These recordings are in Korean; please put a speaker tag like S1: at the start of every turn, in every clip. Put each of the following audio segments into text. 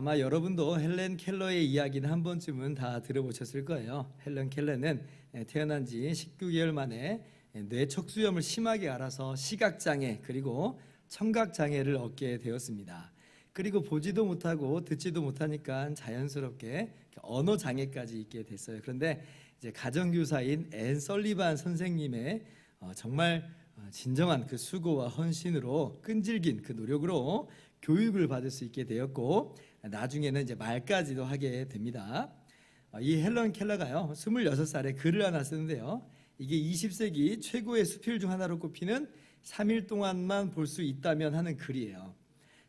S1: 아마 여러분도 헬렌 켈러의 이야기는 한 번쯤은 다 들어보셨을 거예요. 헬렌 켈러는 태어난 지 19개월 만에 뇌척수염을 심하게 앓아서 시각장애 그리고 청각장애를 얻게 되었습니다. 그리고 보지도 못하고 듣지도 못하니까 자연스럽게 언어장애까지 있게 됐어요. 그런데 이제 가정교사인 앤 설리반 선생님의 정말 진정한 그 수고와 헌신으로 끈질긴 그 노력으로 교육을 받을 수 있게 되었고 나중에는 이제 말까지도 하게 됩니다. 이 헬런 켈러가요 26살에 글을 하나 쓰는데요, 이게 20세기 최고의 수필 중 하나로 꼽히는 3일 동안만 볼 수 있다면 하는 글이에요.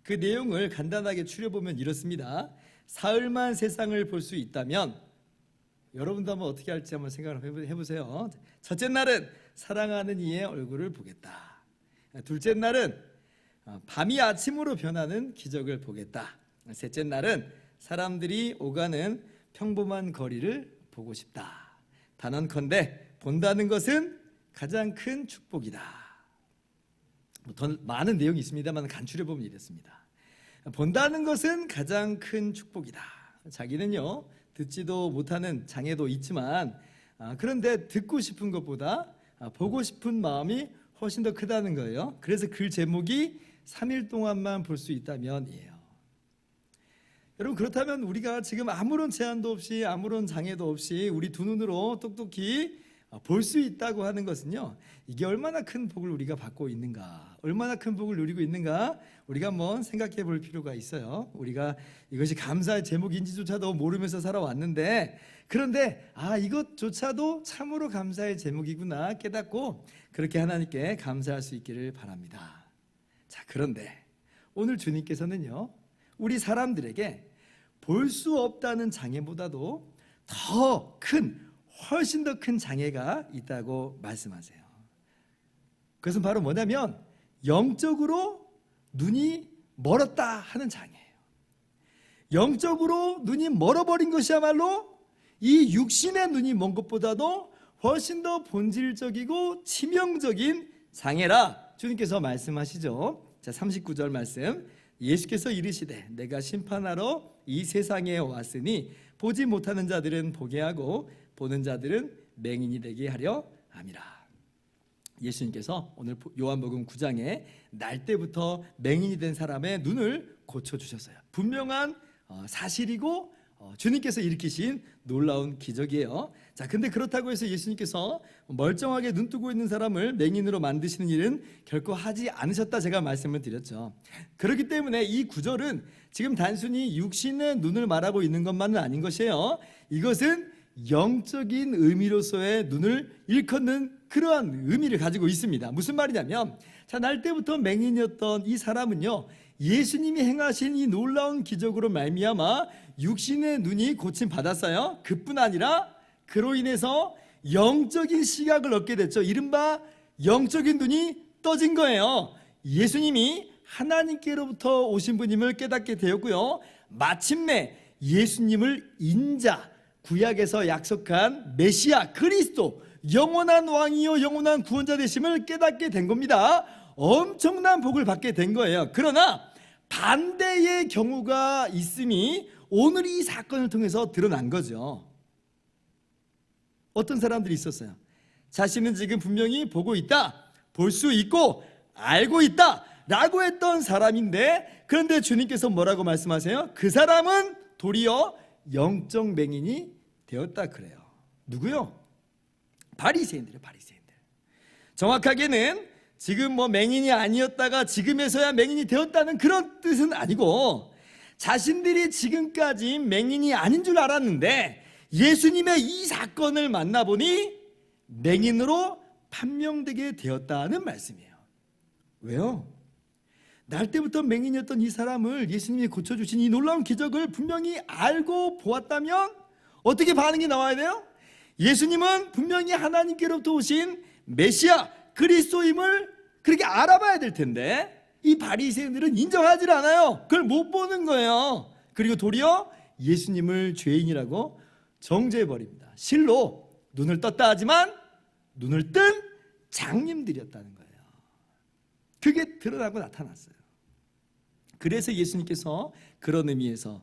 S1: 그 내용을 간단하게 추려보면 이렇습니다. 사흘만 세상을 볼 수 있다면, 여러분도 한번 어떻게 할지 한번 생각을 해보세요. 첫째 날은 사랑하는 이의 얼굴을 보겠다. 둘째 날은 밤이 아침으로 변하는 기적을 보겠다. 셋째 날은 사람들이 오가는 평범한 거리를 보고 싶다. 단언컨대 본다는 것은 가장 큰 축복이다. 더 많은 내용이 있습니다만 간추려보면 이렇습니다. 본다는 것은 가장 큰 축복이다. 자기는요 듣지도 못하는 장애도 있지만 그런데 듣고 싶은 것보다 보고 싶은 마음이 훨씬 더 크다는 거예요. 그래서 글 제목이 3일 동안만 볼 수 있다면이에요. 여러분, 그렇다면 우리가 지금 아무런 제한도 없이 아무런 장애도 없이 우리 두 눈으로 똑똑히 볼 수 있다고 하는 것은요, 이게 얼마나 큰 복을 우리가 받고 있는가, 얼마나 큰 복을 누리고 있는가 우리가 한번 생각해 볼 필요가 있어요. 우리가 이것이 감사의 제목인지조차도 모르면서 살아왔는데, 그런데 이것조차도 참으로 감사의 제목이구나 깨닫고 그렇게 하나님께 감사할 수 있기를 바랍니다. 자, 그런데 오늘 주님께서는요 우리 사람들에게 볼 수 없다는 장애보다도 훨씬 더 큰 장애가 있다고 말씀하세요. 그것은 바로 뭐냐면 영적으로 눈이 멀었다 하는 장애예요. 영적으로 눈이 멀어버린 것이야말로 이 육신의 눈이 먼 것보다도 훨씬 더 본질적이고 치명적인 장애라 주님께서 말씀하시죠. 자, 39절 말씀, 예수께서 이르시되 내가 심판하러 이 세상에 왔으니 보지 못하는 자들은 보게 하고 보는 자들은 맹인이 되게 하려 함이라. 예수님께서 오늘 요한복음 9장에 날 때부터 맹인이 된 사람의 눈을 고쳐주셨어요. 분명한 사실이고 주님께서 일으키신 놀라운 기적이에요. 자, 근데 그렇다고 해서 예수님께서 멀쩡하게 눈 뜨고 있는 사람을 맹인으로 만드시는 일은 결코 하지 않으셨다 제가 말씀을 드렸죠. 그렇기 때문에 이 구절은 지금 단순히 육신의 눈을 말하고 있는 것만은 아닌 것이에요. 이것은 영적인 의미로서의 눈을 일컫는 그러한 의미를 가지고 있습니다. 무슨 말이냐면, 자, 날 때부터 맹인이었던 이 사람은요 예수님이 행하신 이 놀라운 기적으로 말미암아 육신의 눈이 고침 받았어요. 그뿐 아니라 그로 인해서 영적인 시각을 얻게 됐죠. 이른바 영적인 눈이 떠진 거예요. 예수님이 하나님께로부터 오신 분임을 깨닫게 되었고요, 마침내 예수님을 인자, 구약에서 약속한 메시아 그리스도, 영원한 왕이요 영원한 구원자 되심을 깨닫게 된 겁니다. 엄청난 복을 받게 된 거예요. 그러나 반대의 경우가 있음이 오늘 이 사건을 통해서 드러난 거죠. 어떤 사람들이 있었어요. 자신은 지금 분명히 보고 있다, 볼 수 있고 알고 있다 라고 했던 사람인데, 그런데 주님께서 뭐라고 말씀하세요? 그 사람은 도리어 영적 맹인이 되었다 그래요. 누구요? 바리새인들이에요. 바리새인들. 정확하게는 지금 맹인이 아니었다가 지금에서야 맹인이 되었다는 그런 뜻은 아니고, 자신들이 지금까지 맹인이 아닌 줄 알았는데 예수님의 이 사건을 만나보니 맹인으로 판명되게 되었다는 말씀이에요. 왜요? 날 때부터 맹인이었던 이 사람을 예수님이 고쳐주신 이 놀라운 기적을 분명히 알고 보았다면 어떻게 반응이 나와야 돼요? 예수님은 분명히 하나님께로부터 오신 메시아 그리스도임을 그렇게 알아봐야 될 텐데 이 바리새인들은 인정하지 않아요. 그걸 못 보는 거예요. 그리고 도리어 예수님을 죄인이라고 정죄해버립니다. 실로 눈을 떴다 하지만 눈을 뜬 장님들이었다는 거예요. 그게 드러나고 나타났어요. 그래서 예수님께서 그런 의미에서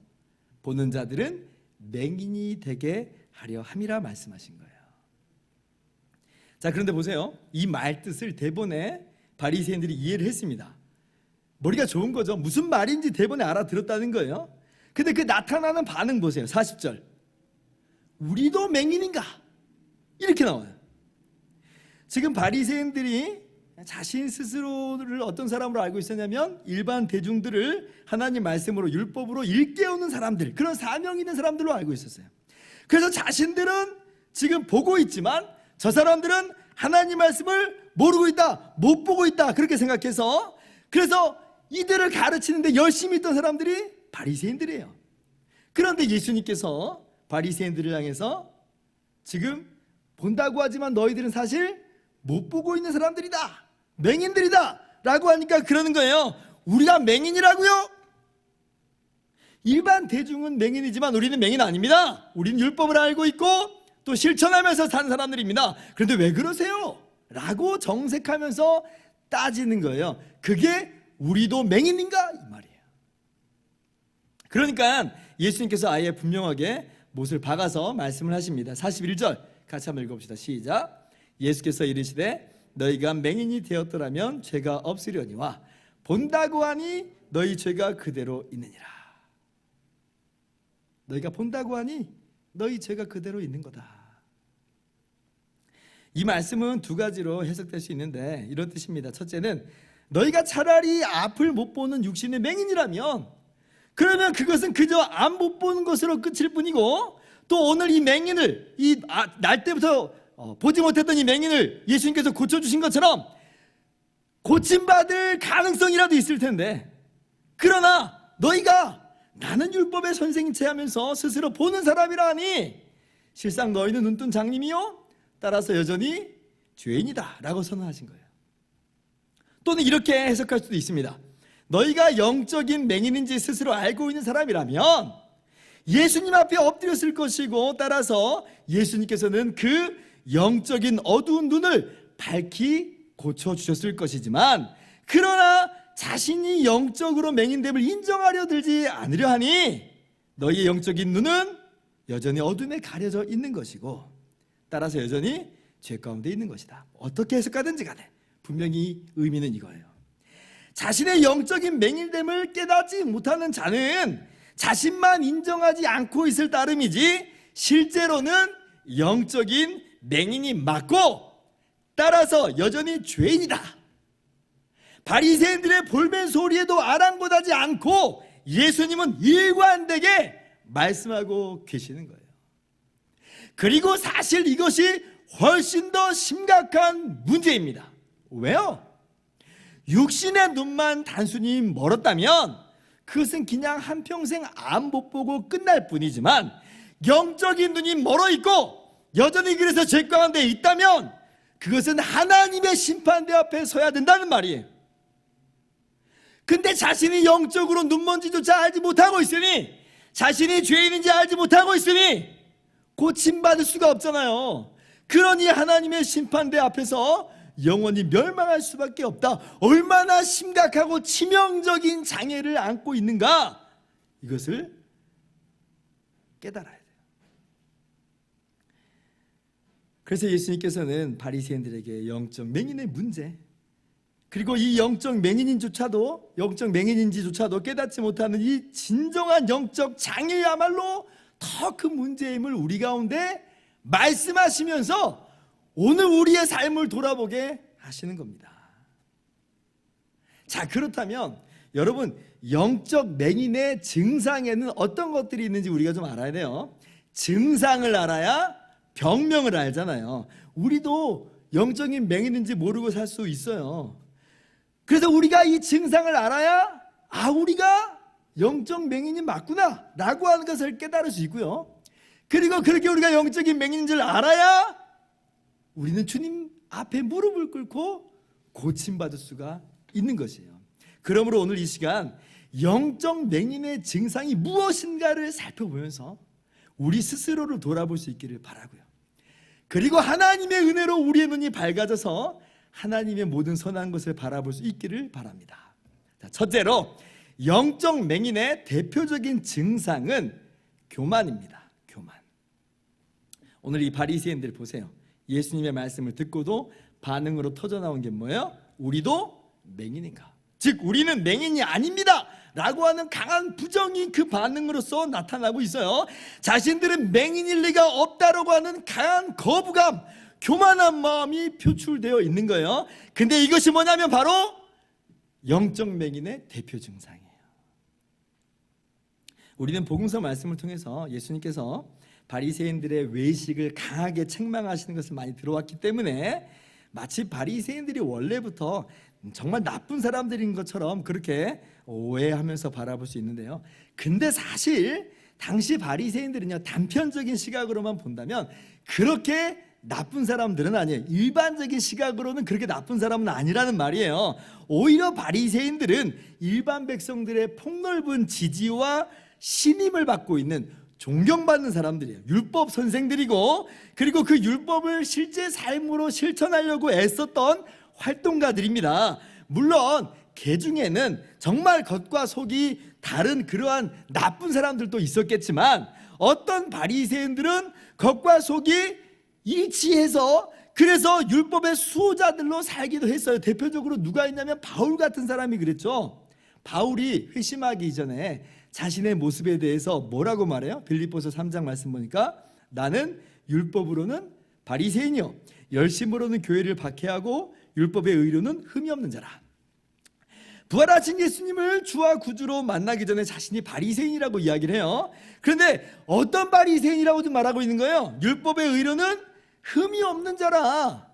S1: 보는 자들은 맹인이 되게 하려 함이라 말씀하신 거예요. 자, 그런데 보세요. 이 말 뜻을 대본에 바리새인들이 이해를 했습니다. 머리가 좋은 거죠. 무슨 말인지 대본에 알아들었다는 거예요. 근데 그 나타나는 반응 보세요. 40절. 우리도 맹인인가? 이렇게 나와요. 지금 바리새인들이 자신 스스로를 어떤 사람으로 알고 있었냐면 일반 대중들을 하나님 말씀으로 율법으로 일깨우는 사람들, 그런 사명 있는 사람들로 알고 있었어요. 그래서 자신들은 지금 보고 있지만 저 사람들은 하나님 말씀을 모르고 있다, 못 보고 있다, 그렇게 생각해서 그래서 이들을 가르치는데 열심히 있던 사람들이 바리새인들이에요. 그런데 예수님께서 바리새인들을 향해서 지금 본다고 하지만 너희들은 사실 못 보고 있는 사람들이다, 맹인들이다 라고 하니까 그러는 거예요. 우리가 맹인이라고요? 일반 대중은 맹인이지만 우리는 맹인 아닙니다. 우리는 율법을 알고 있고 또 실천하면서 사는 사람들입니다. 그런데 왜 그러세요? 라고 정색하면서 따지는 거예요. 그게 우리도 맹인인가? 이 말이에요. 그러니까 예수님께서 아예 분명하게 못을 박아서 말씀을 하십니다. 41절 같이 한번 읽어봅시다. 시작. 예수께서 이르시되 너희가 맹인이 되었더라면 죄가 없으려니와 본다고 하니 너희 죄가 그대로 있느니라. 너희가 본다고 하니 너희 죄가 그대로 있는 거다. 이 말씀은 두 가지로 해석될 수 있는데 이런 뜻입니다. 첫째는 너희가 차라리 앞을 못 보는 육신의 맹인이라면 그러면 그것은 그저 앞 못 보는 것으로 끝일 뿐이고 또 오늘 이 맹인을 날 때부터 보지 못했던 이 맹인을 예수님께서 고쳐주신 것처럼 고침받을 가능성이라도 있을 텐데 그러나 너희가 나는 율법의 선생인 체 하면서 스스로 보는 사람이라 하니 실상 너희는 눈뜬 장님이요 따라서 여전히 죄인이다 라고 선언하신 거예요. 또는 이렇게 해석할 수도 있습니다. 너희가 영적인 맹인인지 스스로 알고 있는 사람이라면 예수님 앞에 엎드렸을 것이고 따라서 예수님께서는 그 영적인 어두운 눈을 밝히 고쳐주셨을 것이지만 그러나 자신이 영적으로 맹인됨을 인정하려 들지 않으려 하니 너희의 영적인 눈은 여전히 어둠에 가려져 있는 것이고 따라서 여전히 죄 가운데 있는 것이다. 어떻게 해석하든지 간에 분명히 의미는 이거예요. 자신의 영적인 맹인됨을 깨닫지 못하는 자는 자신만 인정하지 않고 있을 따름이지 실제로는 영적인 맹인이 맞고 따라서 여전히 죄인이다. 바리새인들의 볼멘 소리에도 아랑곳하지 않고 예수님은 일관되게 말씀하고 계시는 거예요. 그리고 사실 이것이 훨씬 더 심각한 문제입니다. 왜요? 육신의 눈만 단순히 멀었다면 그것은 그냥 한평생 안 못 보고 끝날 뿐이지만 영적인 눈이 멀어 있고 여전히 그래서 죄 가운데 있다면 그것은 하나님의 심판대 앞에 서야 된다는 말이에요. 근데 자신이 영적으로 눈먼지조차 알지 못하고 있으니 자신이 죄인인지 알지 못하고 있으니 고침받을 수가 없잖아요. 그러니 하나님의 심판대 앞에서 영원히 멸망할 수밖에 없다. 얼마나 심각하고 치명적인 장애를 안고 있는가 이것을 깨달아야 돼요. 그래서 예수님께서는 바리새인들에게 영적 맹인의 문제 그리고 이 영적 맹인인지조차도 깨닫지 못하는 이 진정한 영적 장애야말로 더 큰 문제임을 우리 가운데 말씀하시면서 오늘 우리의 삶을 돌아보게 하시는 겁니다. 자, 그렇다면 여러분 영적 맹인의 증상에는 어떤 것들이 있는지 우리가 좀 알아야 돼요. 증상을 알아야 병명을 알잖아요. 우리도 영적인 맹인인지 모르고 살 수 있어요. 그래서 우리가 이 증상을 알아야 우리가 영적 맹인이 맞구나 라고 하는 것을 깨달을 수 있고요. 그리고 그렇게 우리가 영적인 맹인인 줄 알아야 우리는 주님 앞에 무릎을 꿇고 고침받을 수가 있는 것이에요. 그러므로 오늘 이 시간 영적 맹인의 증상이 무엇인가를 살펴보면서 우리 스스로를 돌아볼 수 있기를 바라고요. 그리고 하나님의 은혜로 우리의 눈이 밝아져서 하나님의 모든 선한 것을 바라볼 수 있기를 바랍니다. 자, 첫째로 영적 맹인의 대표적인 증상은 교만입니다. 교만. 오늘 이 바리새인들 보세요. 예수님의 말씀을 듣고도 반응으로 터져나온 게 뭐예요? 우리도 맹인인가? 즉 우리는 맹인이 아닙니다 라고 하는 강한 부정이 그 반응으로서 나타나고 있어요. 자신들은 맹인일 리가 없다라고 하는 강한 거부감, 교만한 마음이 표출되어 있는 거예요. 근데 이것이 뭐냐면 바로 영적 맹인의 대표 증상이에요. 우리는 복음서 말씀을 통해서 예수님께서 바리새인들의 외식을 강하게 책망하시는 것을 많이 들어왔기 때문에 마치 바리새인들이 원래부터 정말 나쁜 사람들인 것처럼 그렇게 오해하면서 바라볼 수 있는데요. 근데 사실 당시 바리새인들은요, 단편적인 시각으로만 본다면 그렇게 나쁜 사람들은 아니에요. 일반적인 시각으로는 그렇게 나쁜 사람은 아니라는 말이에요. 오히려 바리새인들은 일반 백성들의 폭넓은 지지와 신임을 받고 있는, 존경받는 사람들이에요. 율법 선생들이고, 그리고 그 율법을 실제 삶으로 실천하려고 애썼던 활동가들입니다. 물론 그 중에는 정말 겉과 속이 다른 그러한 나쁜 사람들도 있었겠지만, 어떤 바리새인들은 겉과 속이 일치해서 그래서 율법의 수호자들로 살기도 했어요. 대표적으로 누가 있냐면 바울 같은 사람이 그랬죠. 바울이 회심하기 이전에 자신의 모습에 대해서 뭐라고 말해요? 빌립보서 3장 말씀 보니까 나는 율법으로는 바리새인이요 열심으로는 교회를 박해하고 율법의 의로는 흠이 없는 자라. 부활하신 예수님을 주와 구주로 만나기 전에 자신이 바리새인이라고 이야기를 해요. 그런데 어떤 바리새인이라고 말하고 있는 거예요? 율법의 의로는 흠이 없는 자라.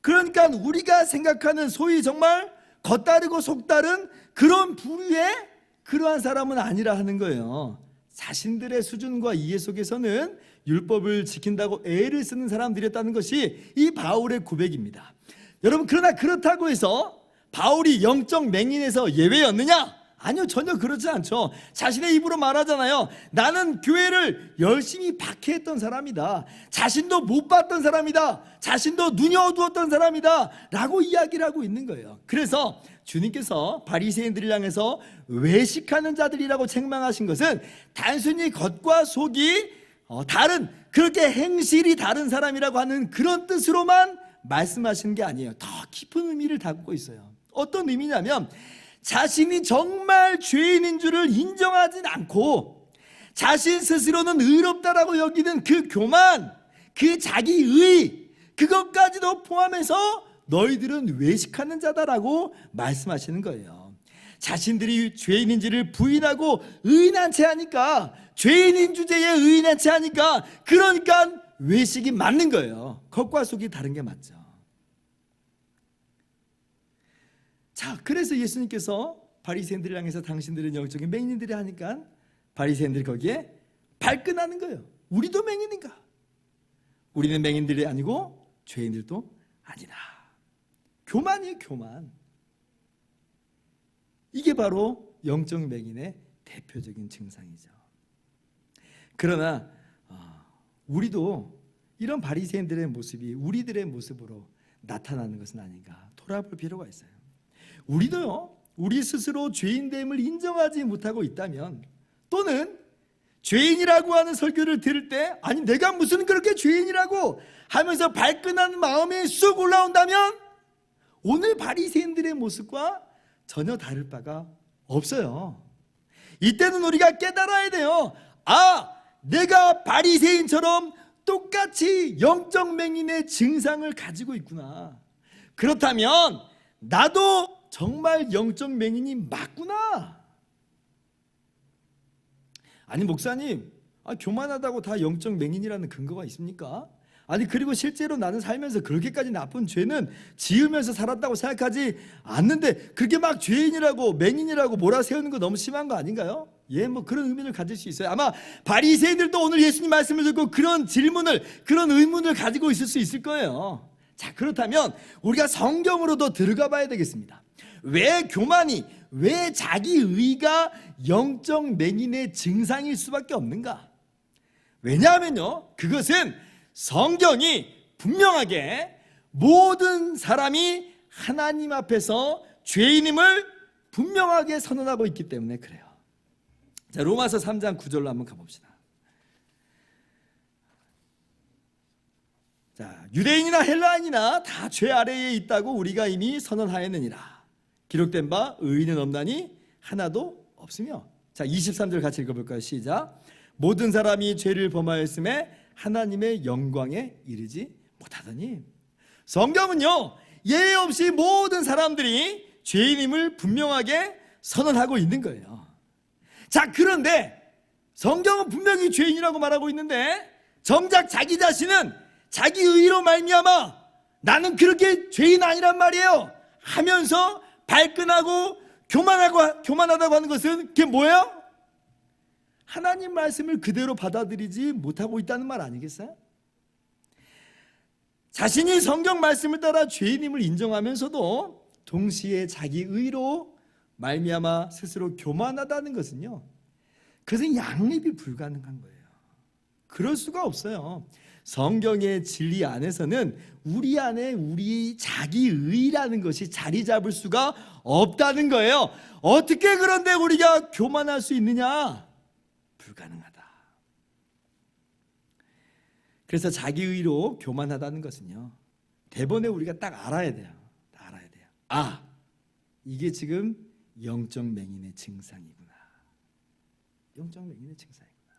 S1: 그러니까 우리가 생각하는 소위 정말 겉다르고 속다른 그런 부류의 그러한 사람은 아니라 하는 거예요. 자신들의 수준과 이해 속에서는 율법을 지킨다고 애를 쓰는 사람들이었다는 것이 이 바울의 고백입니다. 여러분, 그러나 그렇다고 해서 바울이 영적 맹인에서 예외였느냐? 아니요, 전혀 그렇지 않죠. 자신의 입으로 말하잖아요. 나는 교회를 열심히 박해했던 사람이다. 자신도 못 봤던 사람이다. 자신도 눈이 어두웠던 사람이다 라고 이야기를 하고 있는 거예요. 그래서 주님께서 바리새인들을 향해서 외식하는 자들이라고 책망하신 것은 단순히 겉과 속이 다른, 그렇게 행실이 다른 사람이라고 하는 그런 뜻으로만 말씀하시는 게 아니에요. 더 깊은 의미를 담고 있어요. 어떤 의미냐면 자신이 정말 죄인인 줄을 인정하진 않고 자신 스스로는 의롭다라고 여기는 그 교만, 그 자기의, 그것까지도 포함해서 너희들은 외식하는 자다라고 말씀하시는 거예요. 자신들이 죄인인지를 부인하고 의인한 채 하니까, 죄인인 주제에 의인한 채 하니까, 그러니까 외식이 맞는 거예요. 겉과 속이 다른 게 맞죠. 자, 그래서 예수님께서 바리새인들을 향해서 당신들은 영적인 맹인들이 하니까 바리새인들이 거기에 발끈하는 거예요. 우리도 맹인인가? 우리는 맹인들이 아니고 죄인들도 아니다. 교만이에요, 교만. 이게 바로 영적 맹인의 대표적인 증상이죠. 그러나 우리도 이런 바리새인들의 모습이 우리들의 모습으로 나타나는 것은 아닌가 돌아볼 필요가 있어요. 우리도요, 우리 스스로 죄인됨을 인정하지 못하고 있다면, 또는 죄인이라고 하는 설교를 들을 때 아니 내가 무슨 그렇게 죄인이라고 하면서 발끈한 마음이 쑥 올라온다면 오늘 바리새인들의 모습과 전혀 다를 바가 없어요. 이때는 우리가 깨달아야 돼요. 아, 내가 바리새인처럼 똑같이 영적 맹인의 증상을 가지고 있구나. 그렇다면 나도 정말 영적 맹인이 맞구나. 아니 목사님, 교만하다고 다 영적 맹인이라는 근거가 있습니까? 아니 그리고 실제로 나는 살면서 그렇게까지 나쁜 죄는 지으면서 살았다고 생각하지 않는데 그렇게 막 죄인이라고 맹인이라고 몰아세우는 거 너무 심한 거 아닌가요? 예, 뭐 그런 의미를 가질 수 있어요. 아마 바리새인들도 오늘 예수님 말씀을 듣고 그런 질문을, 그런 의문을 가지고 있을 수 있을 거예요. 자, 그렇다면 우리가 성경으로도 들어가 봐야 되겠습니다. 왜 교만이, 왜 자기의가 영적 맹인의 증상일 수밖에 없는가? 왜냐하면요, 그것은 성경이 분명하게 모든 사람이 하나님 앞에서 죄인임을 분명하게 선언하고 있기 때문에 그래요. 자, 로마서 3장 9절로 한번 가봅시다. 자, 유대인이나 헬라인이나 다 죄 아래에 있다고 우리가 이미 선언하였느니라. 기록된 바 의인은 없나니 하나도 없으며. 자, 23절 같이 읽어볼까요? 시작. 모든 사람이 죄를 범하였음에 하나님의 영광에 이르지 못하더니. 성경은요, 예외 없이 모든 사람들이 죄인임을 분명하게 선언하고 있는 거예요. 자, 그런데 성경은 분명히 죄인이라고 말하고 있는데 정작 자기 자신은 자기 의로 말미암아 나는 그렇게 죄인 아니란 말이에요 하면서 발끈하고 교만하다고 하는 것은 그게 뭐예요? 하나님 말씀을 그대로 받아들이지 못하고 있다는 말 아니겠어요? 자신이 성경 말씀을 따라 죄인임을 인정하면서도 동시에 자기 의로 말미암아 스스로 교만하다는 것은요, 그것은 양립이 불가능한 거예요. 그럴 수가 없어요. 성경의 진리 안에서는 우리 안에 우리 자기 의라는 것이 자리 잡을 수가 없다는 거예요. 어떻게 그런데 우리가 교만할 수 있느냐? 불가능하다. 그래서 자기 의로 교만하다는 것은요, 대번에 우리가 딱 알아야 돼요. 아, 이게 지금 영적 맹인의 증상이구나. 영적 맹인의 증상이구나.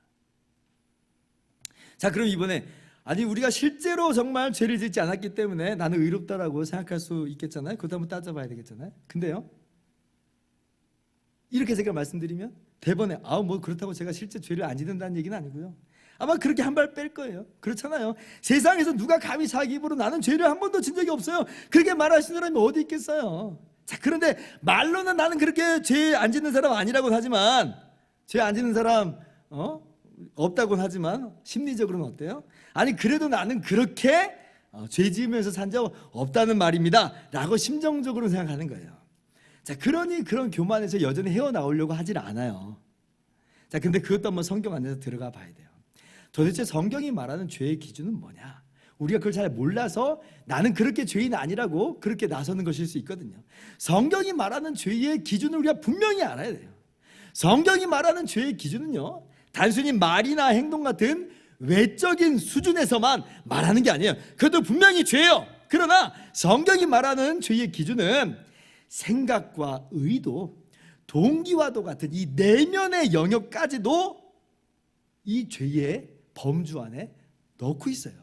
S1: 자, 그럼 이번에 우리가 실제로 정말 죄를 짓지 않았기 때문에 나는 의롭다라고 생각할 수 있겠잖아요. 그것도 한번 따져봐야 되겠잖아요. 근데요, 이렇게 제가 말씀드리면 대번에 뭐 그렇다고 제가 실제 죄를 안 짓는다는 얘기는 아니고요, 아마 그렇게 한 발 뺄 거예요. 그렇잖아요. 세상에서 누가 감히 자기 입으로 나는 죄를 한 번도 진 적이 없어요 그렇게 말하시는 사람이 어디 있겠어요. 자, 그런데 말로는 나는 그렇게 죄 안 짓는 사람 아니라고 하지만, 죄 안 짓는 사람 없다고는 하지만 심리적으로는 어때요? 그래도 나는 그렇게 죄 지으면서 산 적 없다는 말입니다 라고 심정적으로 생각하는 거예요. 자, 그러니 그런 교만에서 여전히 헤어나오려고 하질 않아요. 자, 근데 그것도 한번 성경 안에서 들어가 봐야 돼요. 도대체 성경이 말하는 죄의 기준은 뭐냐? 우리가 그걸 잘 몰라서 나는 그렇게 죄인 아니라고 그렇게 나서는 것일 수 있거든요. 성경이 말하는 죄의 기준을 우리가 분명히 알아야 돼요. 성경이 말하는 죄의 기준은요, 단순히 말이나 행동 같은 외적인 수준에서만 말하는 게 아니에요. 그것도 분명히 죄예요. 그러나 성경이 말하는 죄의 기준은 생각과 의도, 동기와도 같은 이 내면의 영역까지도 이 죄의 범주 안에 넣고 있어요.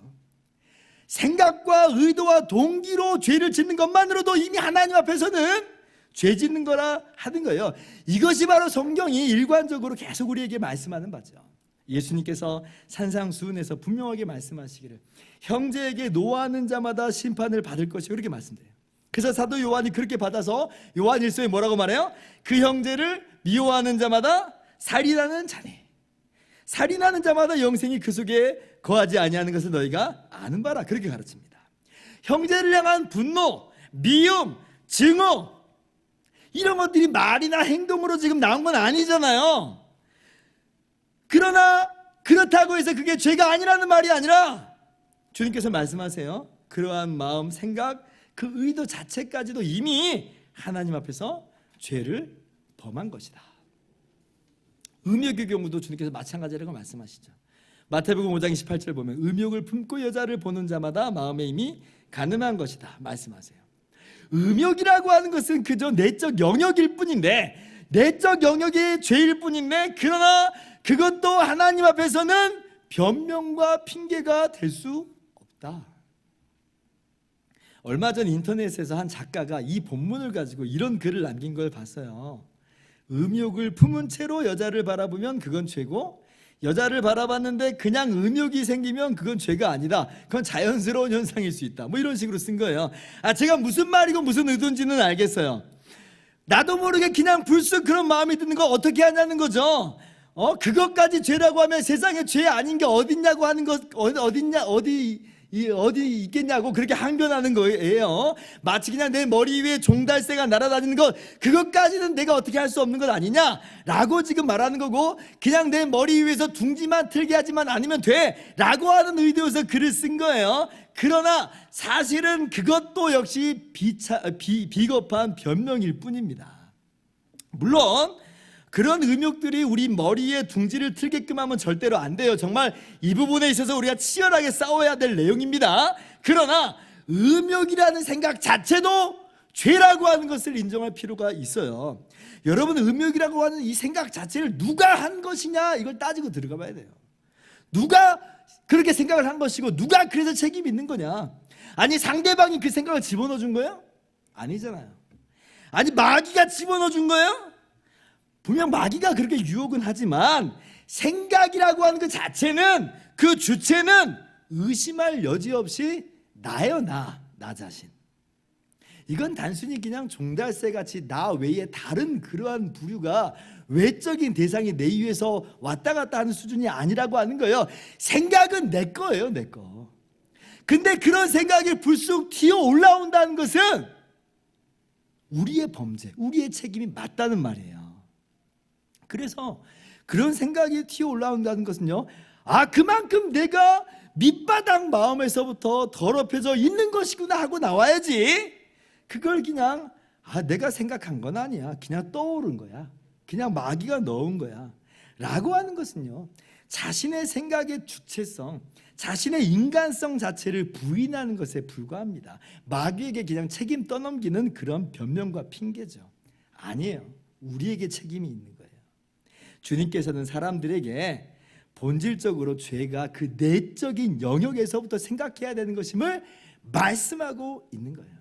S1: 생각과 의도와 동기로 죄를 짓는 것만으로도 이미 하나님 앞에서는 죄 짓는 거라 하는 거예요. 이것이 바로 성경이 일관적으로 계속 우리에게 말씀하는 바죠. 예수님께서 산상수훈에서 분명하게 말씀하시기를 형제에게 노하는 자마다 심판을 받을 것이고 이렇게 말씀드려요. 그래서 사도 요한이 그렇게 받아서 요한 1서에 뭐라고 말해요? 그 형제를 미워하는 자마다 살인하는 자니 살인하는 자마다 영생이 그 속에 거하지 아니하는 것을 너희가 아는 바라. 그렇게 가르칩니다. 형제를 향한 분노, 미움, 증오, 이런 것들이 말이나 행동으로 지금 나온 건 아니잖아요. 그러나 그렇다고 해서 그게 죄가 아니라는 말이 아니라 주님께서 말씀하세요. 그러한 마음, 생각, 그 의도 자체까지도 이미 하나님 앞에서 죄를 범한 것이다. 음욕의 경우도 주님께서 마찬가지라고 말씀하시죠. 마태복음 5장 28절 보면 음욕을 품고 여자를 보는 자마다 마음에 이미 가늠한 것이다 말씀하세요. 음욕이라고 하는 것은 그저 내적 영역일 뿐인데, 내적 영역의 죄일 뿐인데, 그러나 그것도 하나님 앞에서는 변명과 핑계가 될 수 없다. 얼마 전 인터넷에서 한 작가가 이 본문을 가지고 이런 글을 남긴 걸 봤어요. 음욕을 품은 채로 여자를 바라보면 그건 죄고, 여자를 바라봤는데 그냥 음욕이 생기면 그건 죄가 아니다. 그건 자연스러운 현상일 수 있다. 뭐 이런 식으로 쓴 거예요. 제가 무슨 말이고 무슨 의도인지는 알겠어요. 나도 모르게 그냥 불쑥 그런 마음이 드는 거 어떻게 하냐는 거죠. 그것까지 죄라고 하면 세상에 죄 아닌 게 어딨냐고 하는 것, 어디 있겠냐고 그렇게 항변하는 거예요. 마치 그냥 내 머리 위에 종달새가 날아다니는 것, 그것까지는 내가 어떻게 할 수 없는 것 아니냐라고 지금 말하는 거고, 그냥 내 머리 위에서 둥지만 틀게 하지만 않으면 돼 라고 하는 의도에서 글을 쓴 거예요. 그러나 사실은 그것도 역시 비겁한 변명일 뿐입니다. 물론 그런 음욕들이 우리 머리에 둥지를 틀게끔 하면 절대로 안 돼요. 정말 이 부분에 있어서 우리가 치열하게 싸워야 될 내용입니다. 그러나 음욕이라는 생각 자체도 죄라고 하는 것을 인정할 필요가 있어요. 여러분, 음욕이라고 하는 이 생각 자체를 누가 한 것이냐, 이걸 따지고 들어가 봐야 돼요. 누가 그렇게 생각을 한 것이고 누가 그래서 책임이 있는 거냐? 아니, 상대방이 그 생각을 집어넣어 준 거예요? 아니잖아요. 아니, 마귀가 집어넣어 준 거예요? 분명 마귀가 그렇게 유혹은 하지만 생각이라고 하는 그 자체는, 그 주체는 의심할 여지 없이 나예요. 나 자신. 이건 단순히 그냥 종달새 같이 나 외에 다른 그러한 부류가 외적인 대상이 내 위에서 왔다 갔다 하는 수준이 아니라고 하는 거예요. 생각은 내 거예요, 내 거. 근데 그런 생각이 불쑥 튀어 올라온다는 것은 우리의 범죄, 우리의 책임이 맞다는 말이에요. 그래서 그런 생각이 튀어 올라온다는 것은요, 그만큼 내가 밑바닥 마음에서부터 더럽혀져 있는 것이구나 하고 나와야지, 그걸 그냥 내가 생각한 건 아니야, 그냥 떠오른 거야, 그냥 마귀가 넣은 거야 라고 하는 것은요, 자신의 생각의 주체성, 자신의 인간성 자체를 부인하는 것에 불과합니다. 마귀에게 그냥 책임 떠넘기는 그런 변명과 핑계죠. 아니에요. 우리에게 책임이 있는 거예요. 주님께서는 사람들에게 본질적으로 죄가 그 내적인 영역에서부터 생각해야 되는 것임을 말씀하고 있는 거예요.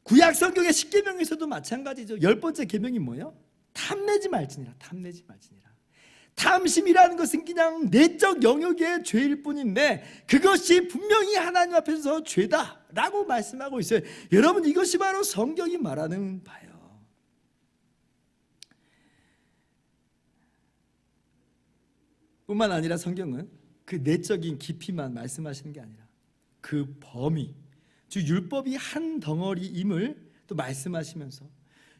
S1: 구약 성경의 10계명에서도 마찬가지죠. 10번째 계명이 뭐예요? 탐내지 말지니라. 탐내지 말지니라. 탐심이라는 것은 그냥 내적 영역의 죄일 뿐인데 그것이 분명히 하나님 앞에서 죄다라고 말씀하고 있어요. 여러분, 이것이 바로 성경이 말하는 바예요. 뿐만 아니라 성경은 그 내적인 깊이만 말씀하시는 게 아니라 그 범위, 즉 율법이 한 덩어리임을 또 말씀하시면서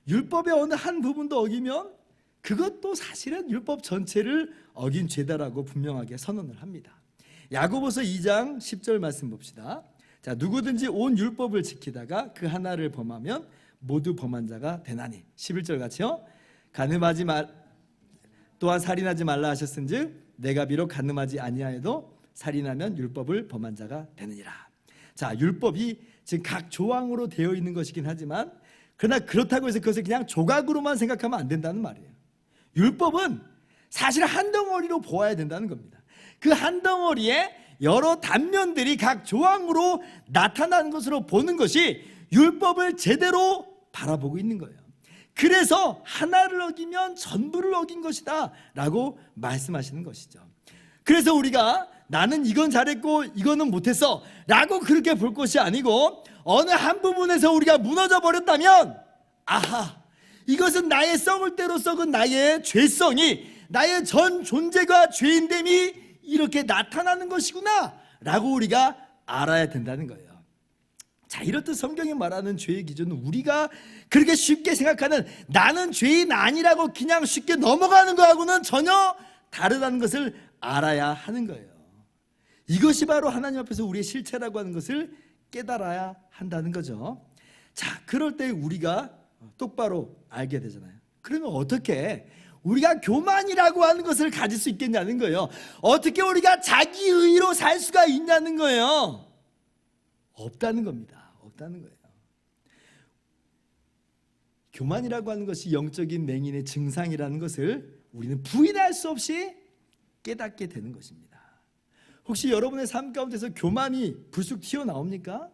S1: 율법의 어느 한 부분도 어기면 그것도 사실은 율법 전체를 어긴 죄다라고 분명하게 선언을 합니다. 야고보서 2장 10절 말씀 봅시다. 자, 누구든지 온 율법을 지키다가 그 하나를 범하면 모두 범한 자가 되나니. 11절 같이요. 간음하지 말 또한 살인하지 말라 하셨은즉 내가 비록 간음하지 아니하여도 살인하면 율법을 범한 자가 되느니라. 자, 율법이 지금 각 조항으로 되어 있는 것이긴 하지만 그러나 그렇다고 해서 그것을 그냥 조각으로만 생각하면 안 된다는 말이에요. 율법은 사실 한 덩어리로 보아야 된다는 겁니다. 그 한 덩어리에 여러 단면들이 각 조항으로 나타나는 것으로 보는 것이 율법을 제대로 바라보고 있는 거예요. 그래서 하나를 어기면 전부를 어긴 것이다 라고 말씀하시는 것이죠. 그래서 우리가 나는 이건 잘했고 이거는 못했어 라고 그렇게 볼 것이 아니고, 어느 한 부분에서 우리가 무너져 버렸다면 이것은 나의 썩을 대로 썩은 나의 죄성이, 나의 전 존재가 죄인됨이 이렇게 나타나는 것이구나 라고 우리가 알아야 된다는 거예요. 자, 이렇듯 성경이 말하는 죄의 기준은 우리가 그렇게 쉽게 생각하는 나는 죄인 아니라고 그냥 쉽게 넘어가는 거하고는 전혀 다르다는 것을 알아야 하는 거예요. 이것이 바로 하나님 앞에서 우리의 실체라고 하는 것을 깨달아야 한다는 거죠. 자, 그럴 때 우리가 똑바로 알게 되잖아요. 그러면 어떻게 우리가 교만이라고 하는 것을 가질 수 있겠냐는 거예요. 어떻게 우리가 자기 의로 살 수가 있냐는 거예요. 없다는 겁니다. 없다는 거예요. 교만이라고 하는 것이 영적인 맹인의 증상이라는 것을 우리는 부인할 수 없이 깨닫게 되는 것입니다. 혹시 여러분의 삶 가운데서 교만이 불쑥 튀어나옵니까?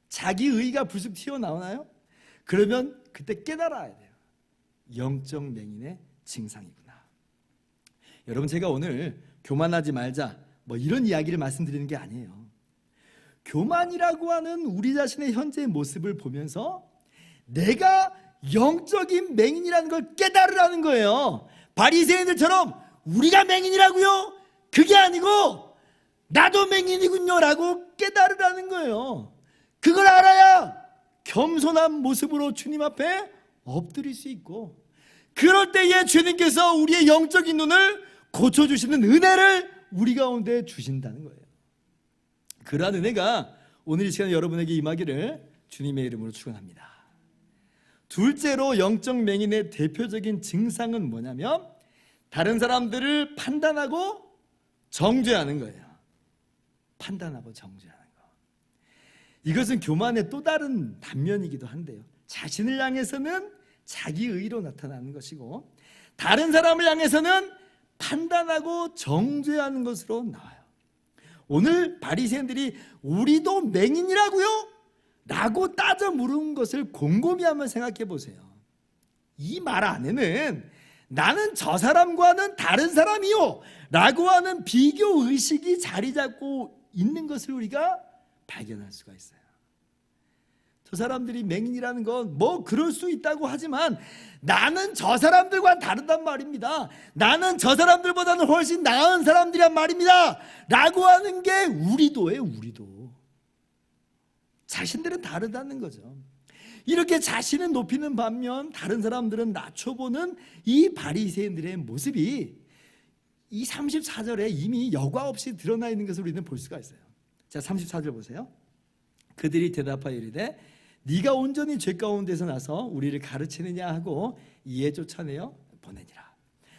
S1: 자기 의가 불쑥 튀어나오나요? 그러면 그때 깨달아야 돼요. 영적 맹인의 증상이구나. 여러분, 제가 오늘 교만하지 말자 이런 이야기를 말씀드리는 게 아니에요. 교만이라고 하는 우리 자신의 현재의 모습을 보면서 내가 영적인 맹인이라는 걸 깨달으라는 거예요. 바리새인들처럼 우리가 맹인이라고요? 그게 아니고 나도 맹인이군요 라고 깨달으라는 거예요. 그걸 알아야 겸손한 모습으로 주님 앞에 엎드릴 수 있고, 그럴 때에 주님께서 우리의 영적인 눈을 고쳐주시는 은혜를 우리 가운데 주신다는 거예요. 그러한 은혜가 오늘 이 시간에 여러분에게 임하기를 주님의 이름으로 축원합니다. 둘째로 영적 맹인의 대표적인 증상은 뭐냐면 다른 사람들을 판단하고 정죄하는 거예요. 판단하고 정죄하는 거. 이것은 교만의 또 다른 단면이기도 한데요. 자신을 향해서는 자기 의로 나타나는 것이고 다른 사람을 향해서는 판단하고 정죄하는 것으로 나와요. 오늘 바리새인들이 우리도 맹인이라고요? 라고 따져 물은 것을 곰곰이 한번 생각해 보세요. 이 말 안에는 나는 저 사람과는 다른 사람이요 라고 하는 비교 의식이 자리 잡고 있는 것을 우리가 발견할 수가 있어요. 저 사람들이 맹인이라는 건 뭐 그럴 수 있다고 하지만 나는 저 사람들과는 다르단 말입니다. 나는 저 사람들보다는 훨씬 나은 사람들이란 말입니다 라고 하는 게 우리도예요. 우리도 자신들은 다르다는 거죠. 이렇게 자신을 높이는 반면 다른 사람들은 낮춰보는 이 바리새인들의 모습이 이 34절에 이미 여과 없이 드러나 있는 것을 우리는 볼 수가 있어요. 자, 34절 보세요. 그들이 대답하여 이르되 네가 온전히 죄 가운데서 나서 우리를 가르치느냐 하고 이에 쫓아내어 보내니라.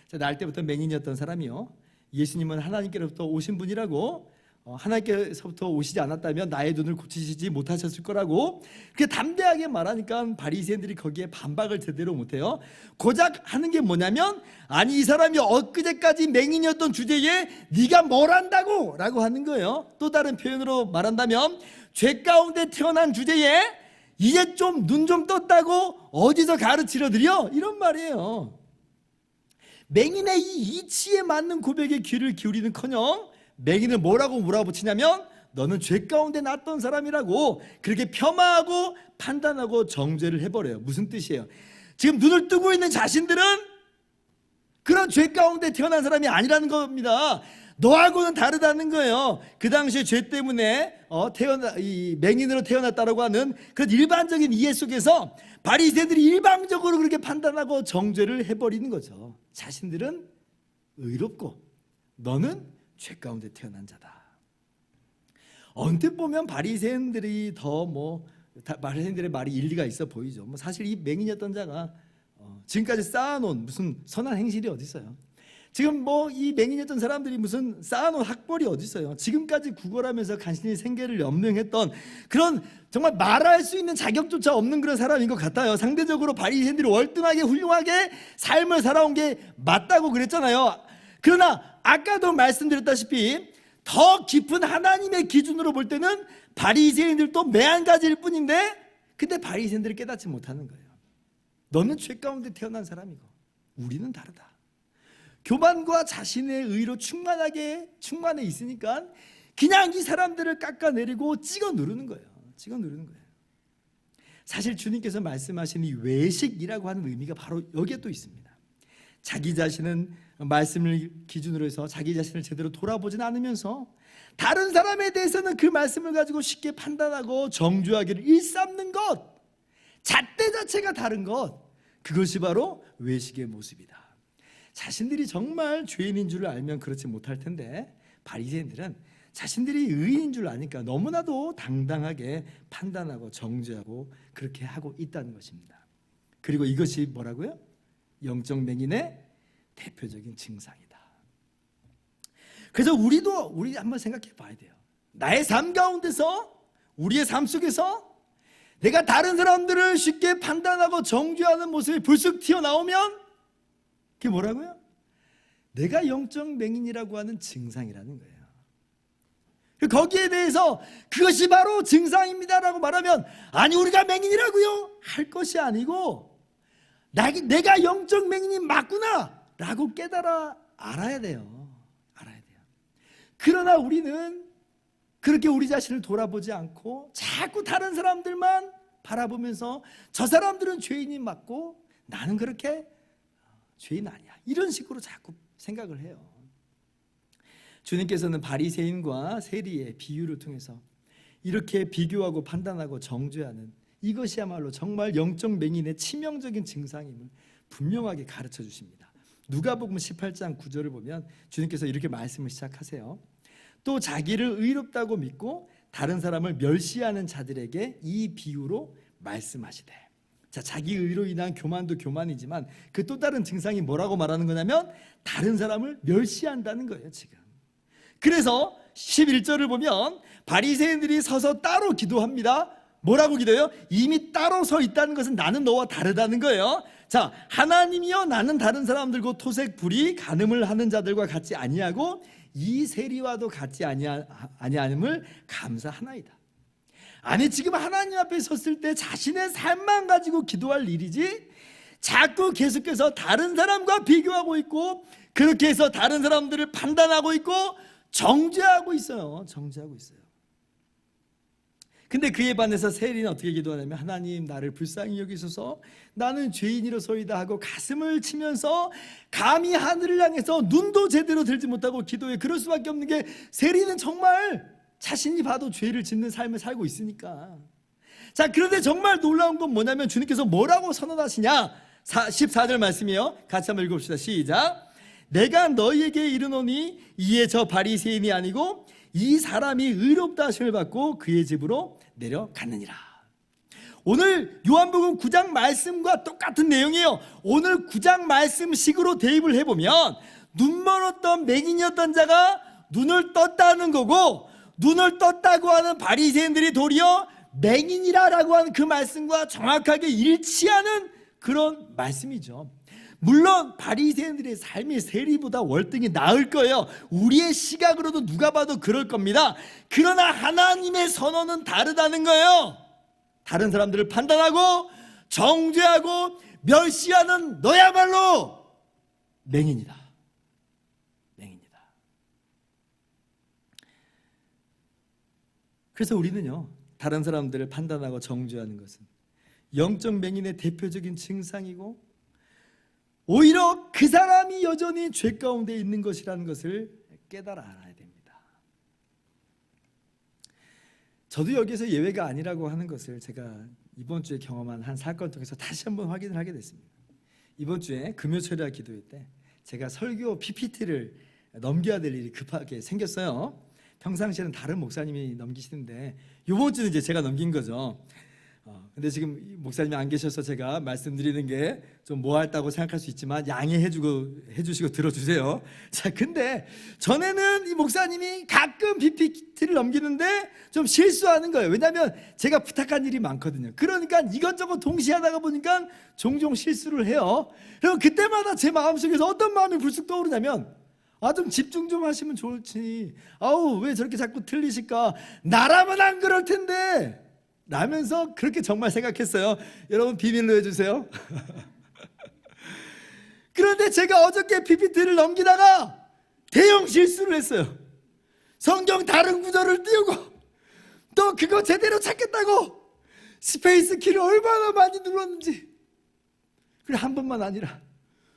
S1: 자, 날 때부터 맹인이었던 사람이요, 예수님은 하나님께로부터 오신 분이라고, 하나님께서부터 오시지 않았다면 나의 눈을 고치시지 못하셨을 거라고 그렇게 담대하게 말하니까 바리새인들이 거기에 반박을 제대로 못해요. 고작 하는 게 뭐냐면, 아니 이 사람이 엊그제까지 맹인이었던 주제에 네가 뭘 안다고 라고 하는 거예요. 또 다른 표현으로 말한다면 죄 가운데 태어난 주제에 이제 좀 눈 좀 떴다고 어디서 가르치려 드려? 이런 말이에요. 맹인의 이 이치에 맞는 고백에 귀를 기울이는커녕 맹인을 뭐라고 몰아붙이냐면 너는 죄 가운데 났던 사람이라고 그렇게 폄하하고 판단하고 정죄를 해버려요. 무슨 뜻이에요? 지금 눈을 뜨고 있는 자신들은 그런 죄 가운데 태어난 사람이 아니라는 겁니다. 너하고는 다르다는 거예요. 그 당시에 죄 때문에 이 맹인으로 태어났다라고 하는 그런 일반적인 이해 속에서 바리새인들이 일방적으로 그렇게 판단하고 정죄를 해버리는 거죠. 자신들은 의롭고 너는 죄 가운데 태어난 자다. 언뜻 보면 바리새인들이 바리새인들의 말이 일리가 있어 보이죠. 사실 이 맹인이었던 자가 지금까지 쌓아놓은 무슨 선한 행실이 어디 있어요? 지금 이 맹인이었던 사람들이 무슨 쌓아놓은 학벌이 어디 있어요? 지금까지 구걸하면서 간신히 생계를 연명했던 그런 정말 말할 수 있는 자격조차 없는 그런 사람인 것 같아요. 상대적으로 바리새인들이 월등하게 훌륭하게 삶을 살아온 게 맞다고 그랬잖아요. 그러나 아까도 말씀드렸다시피 더 깊은 하나님의 기준으로 볼 때는 바리새인들도 매한가지일 뿐인데, 근데 바리새인들이 깨닫지 못하는 거예요. 너는 죄 가운데 태어난 사람이고 우리는 다르다. 교만과 자신의 의로 충만해 있으니까 그냥 이 사람들을 깎아내리고 찍어 누르는 거예요. 찍어 누르는 거예요. 사실 주님께서 말씀하신 이 외식이라고 하는 의미가 바로 여기에 또 있습니다. 자기 자신은 말씀을 기준으로 해서 자기 자신을 제대로 돌아보진 않으면서 다른 사람에 대해서는 그 말씀을 가지고 쉽게 판단하고 정죄하기를 일삼는 것, 잣대 자체가 다른 것, 그것이 바로 외식의 모습이다. 자신들이 정말 죄인인 줄 알면 그렇지 못할 텐데 바리새인들은 자신들이 의인인 줄 아니까 너무나도 당당하게 판단하고 정죄하고 그렇게 하고 있다는 것입니다. 그리고 이것이 뭐라고요? 영적 맹인의 대표적인 증상이다. 그래서 우리 한번 생각해 봐야 돼요. 나의 삶 가운데서, 우리의 삶 속에서 내가 다른 사람들을 쉽게 판단하고 정죄하는 모습이 불쑥 튀어나오면 그게 뭐라고요? 내가 영적 맹인이라고 하는 증상이라는 거예요. 거기에 대해서 그것이 바로 증상입니다라고 말하면, 아니 우리가 맹인이라고요? 할 것이 아니고 내가 영적 맹인이 맞구나 라고 깨달아 알아야 돼요. 그러나 우리는 그렇게 우리 자신을 돌아보지 않고 자꾸 다른 사람들만 바라보면서 저 사람들은 죄인이 맞고 나는 그렇게 죄인 아니야, 이런 식으로 자꾸 생각을 해요. 주님께서는 바리새인과 세리의 비유를 통해서 이렇게 비교하고 판단하고 정죄하는 이것이야말로 정말 영적 맹인의 치명적인 증상임을 분명하게 가르쳐 주십니다. 누가복음 18장 9절을 보면 주님께서 이렇게 말씀을 시작하세요. 또 자기를 의롭다고 믿고 다른 사람을 멸시하는 자들에게 이 비유로 말씀하시되. 자, 자기 의로 인한 교만도 교만이지만 그 또 다른 증상이 뭐라고 말하는 거냐면 다른 사람을 멸시한다는 거예요, 지금. 그래서 11절을 보면 바리새인들이 서서 따로 기도합니다. 뭐라고 기도해요? 이미 따로 서 있다는 것은 나는 너와 다르다는 거예요. 자, 하나님이여 나는 다른 사람들과 토색 불이 간음을 하는 자들과 같이 아니하고 이 세리와도 같이 아니함을 감사하나이다. 아니, 지금 하나님 앞에 섰을 때 자신의 삶만 가지고 기도할 일이지 자꾸 계속해서 다른 사람과 비교하고 있고 그렇게 해서 다른 사람들을 판단하고 있고 정죄하고 있어요. 정죄하고 있어요. 근데 그에 반해서 세리는 어떻게 기도하냐면 하나님 나를 불쌍히 여기소서 나는 죄인이로소이다 하고 가슴을 치면서 감히 하늘을 향해서 눈도 제대로 들지 못하고 기도해. 그럴 수밖에 없는 게 세리는 정말 자신이 봐도 죄를 짓는 삶을 살고 있으니까. 자, 그런데 정말 놀라운 건 뭐냐면 주님께서 뭐라고 선언하시냐. 14절 말씀이에요. 같이 한번 읽어봅시다. 시작. 내가 너희에게 이르노니 이에 저 바리새인이 아니고 이 사람이 의롭다 하심을 받고 그의 집으로 내려갔느니라. 오늘 요한복음 9장 말씀과 똑같은 내용이에요. 오늘 9장 말씀식으로 대입을 해보면 눈 멀었던 맹인이었던 자가 눈을 떴다는 거고 눈을 떴다고 하는 바리새인들이 도리어 맹인이라고 하는 그 말씀과 정확하게 일치하는 그런 말씀이죠. 물론 바리새인들의 삶이 세리보다 월등히 나을 거예요. 우리의 시각으로도 누가 봐도 그럴 겁니다. 그러나 하나님의 선언은 다르다는 거예요. 다른 사람들을 판단하고 정죄하고 멸시하는 너야말로 맹인이다. 맹인이다. 그래서 우리는요, 다른 사람들을 판단하고 정죄하는 것은 영적 맹인의 대표적인 증상이고 오히려 그 사람이 여전히 죄 가운데 있는 것이라는 것을 깨달아 알아야 됩니다. 저도 여기서 예외가 아니라고 하는 것을 제가 이번 주에 경험한 한 사건 통해서 다시 한번 확인을 하게 됐습니다. 이번 주에 금요철야 기도회 때 제가 설교 PPT를 넘겨야 될 일이 급하게 생겼어요. 평상시에는 다른 목사님이 넘기시는데 이번 주는 이제 제가 넘긴 거죠. 근데 지금 목사님이 안 계셔서 제가 말씀드리는 게 좀 뭐할다고 생각할 수 있지만 해주시고 들어주세요. 자, 근데 전에는 이 목사님이 가끔 PPT를 넘기는데 좀 실수하는 거예요. 왜냐하면 제가 부탁한 일이 많거든요. 그러니까 이것저것 동시에 하다가 보니까 종종 실수를 해요. 그리고 그때마다 제 마음속에서 어떤 마음이 불쑥 떠오르냐면 좀 집중 좀 하시면 좋을지, 왜 저렇게 자꾸 틀리실까, 나라면 안 그럴 텐데 라면서 그렇게 정말 생각했어요. 여러분 비밀로 해주세요. 그런데 제가 어저께 PPT를 넘기다가 대형 실수를 했어요. 성경 다른 구절을 띄우고 또 그거 제대로 찾겠다고 스페이스 키를 얼마나 많이 눌렀는지, 그래 한 번만 아니라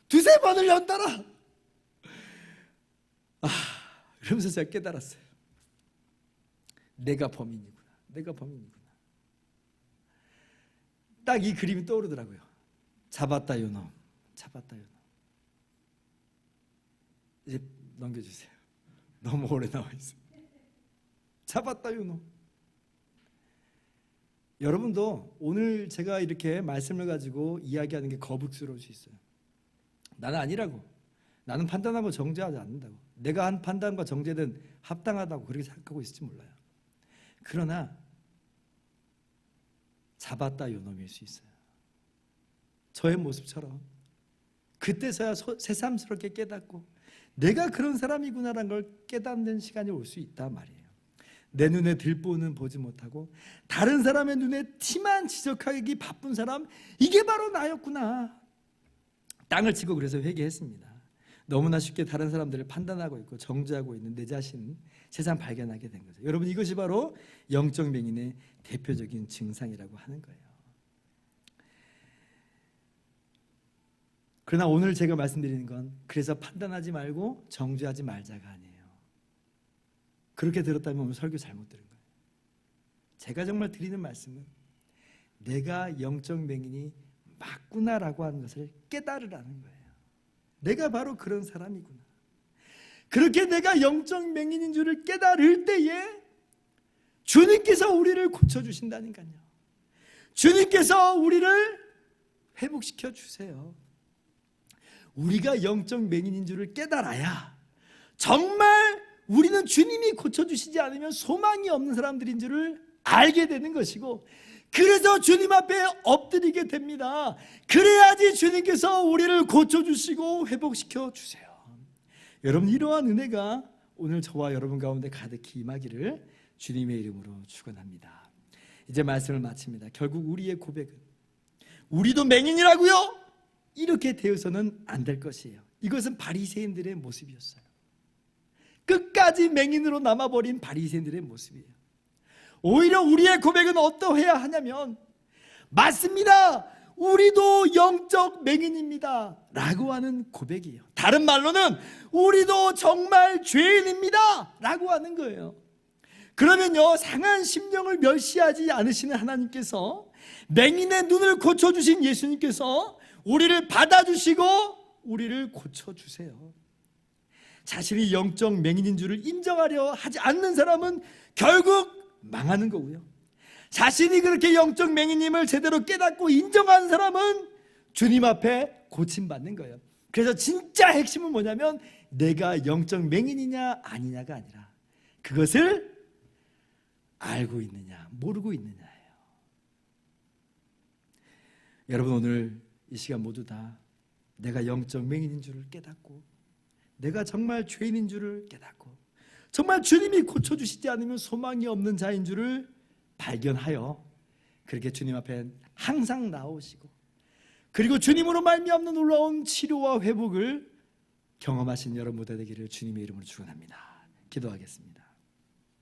S1: 두세 번을 연달아 그러면서 제가 깨달았어요. 내가 범인이구나. 내가 범인이구나. 딱 이 그림이 떠오르더라고요. 잡았다 요놈. 잡았다 요놈. 이제 넘겨주세요. 너무 오래 나와 있어요. 잡았다 요놈. 여러분도 오늘 제가 이렇게 말씀을 가지고 이야기하는 게 거북스러울 수 있어요. 나는 아니라고. 나는 판단하고 정죄하지 않는다고. 내가 한 판단과 정죄는 합당하다고 그렇게 생각하고 있을지 몰라요. 그러나 잡았다 요놈일 수 있어요. 저의 모습처럼 그때서야 새삼스럽게 깨닫고 내가 그런 사람이구나라는 걸 깨닫는 시간이 올 수 있단 말이에요. 내 눈에 들보는 보지 못하고 다른 사람의 눈에 티만 지적하기 바쁜 사람, 이게 바로 나였구나. 땅을 치고 그래서 회개했습니다. 너무나 쉽게 다른 사람들을 판단하고 있고 정죄하고 있는 내 자신 세상 발견하게 된 거죠. 여러분, 이것이 바로 영적 맹인의 대표적인 증상이라고 하는 거예요. 그러나 오늘 제가 말씀드리는 건 그래서 판단하지 말고 정죄하지 말자가 아니에요. 그렇게 들었다면 오늘 설교 잘못 들은 거예요. 제가 정말 드리는 말씀은 내가 영적 맹인이 맞구나라고 하는 것을 깨달으라는 거예요. 내가 바로 그런 사람이구나. 그렇게 내가 영적 맹인인 줄을 깨달을 때에 주님께서 우리를 고쳐주신다니까요. 주님께서 우리를 회복시켜 주세요. 우리가 영적 맹인인 줄을 깨달아야 정말 우리는 주님이 고쳐주시지 않으면 소망이 없는 사람들인 줄을 알게 되는 것이고, 그래서 주님 앞에 엎드리게 됩니다. 그래야지 주님께서 우리를 고쳐주시고 회복시켜 주세요. 여러분, 이러한 은혜가 오늘 저와 여러분 가운데 가득히 임하기를 주님의 이름으로 축원합니다. 이제 말씀을 마칩니다. 결국 우리의 고백은 우리도 맹인이라고요? 이렇게 되어서는 안 될 것이에요. 이것은 바리새인들의 모습이었어요. 끝까지 맹인으로 남아버린 바리새인들의 모습이에요. 오히려 우리의 고백은 어떠해야 하냐면, 맞습니다, 우리도 영적 맹인입니다 라고 하는 고백이에요. 다른 말로는 우리도 정말 죄인입니다 라고 하는 거예요. 그러면요, 상한 심령을 멸시하지 않으시는 하나님께서, 맹인의 눈을 고쳐주신 예수님께서 우리를 받아주시고 우리를 고쳐주세요. 자신이 영적 맹인인 줄을 인정하려 하지 않는 사람은 결국 망하는 거고요, 자신이 그렇게 영적 맹인임을 제대로 깨닫고 인정하는 사람은 주님 앞에 고침받는 거예요. 그래서 진짜 핵심은 뭐냐면, 내가 영적 맹인이냐 아니냐가 아니라 그것을 알고 있느냐 모르고 있느냐예요. 여러분, 오늘 이 시간 모두 다 내가 영적 맹인인 줄을 깨닫고, 내가 정말 죄인인 줄을 깨닫고, 정말 주님이 고쳐주시지 않으면 소망이 없는 자인 줄을 발견하여 그렇게 주님 앞에 항상 나오시고, 그리고 주님으로 말미암는 놀라운 치료와 회복을 경험하신 여러분 모두 되기를 주님의 이름으로 축원합니다. 기도하겠습니다.